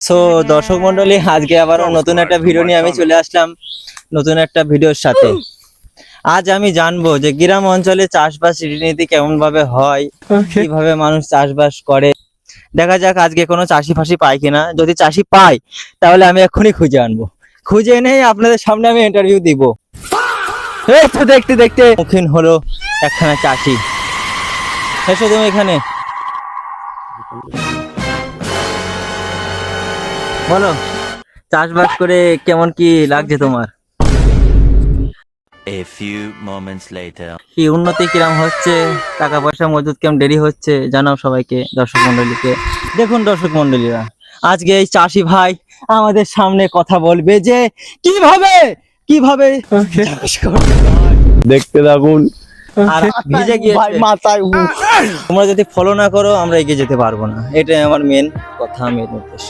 So দর্শক মন্ডলী, আজকে আবারও নতুন একটা ভিডিও নিয়ে আমি চলে আসলাম, নতুন একটা ভিডিওর সাথে। আজ আমি জানবো যে গ্রাম অঞ্চলে চাষবাস রীতিনীতি কেমন ভাবে হয়, কিভাবে মানুষ চাষবাস করে। দেখা যাক আজকে কোনো চাষি ফাঁসি পাই কিনা। যদি চাষি পাই তাহলে আমি এক্ষুনি খুঁজে আনবো, খুঁজে এনে আপনাদের সামনে আমি ইন্টারভিউ দিব। এই তো দেখতে দেখতে মুখীন হলো একখানা চাষি। এসো তুমি এখানে, বলো চাষবাস করে কেমন কি লাগছে তোমার? A few moments later. কি উন্নতি কিরম হচ্ছে, টাকা পয়সা মজুদ কেমন দেরি হচ্ছে জানাও সবাইকে, দর্শক মন্ডলীকে। দেখুন দর্শক মন্ডলীরা, আজকে এই চাষি ভাই আমাদের সামনে কথা বলবে যে কিভাবে কিভাবে চাষ করতে হয়। দেখতে থাকুন। আর ভিজে গিয়েছে ভাই মাথায় তোমরা যদি ফলো না করো আমরা এগিয়ে যেতে পারবো না, এটাই আমার মেন কথা, মেন উদ্দেশ্য।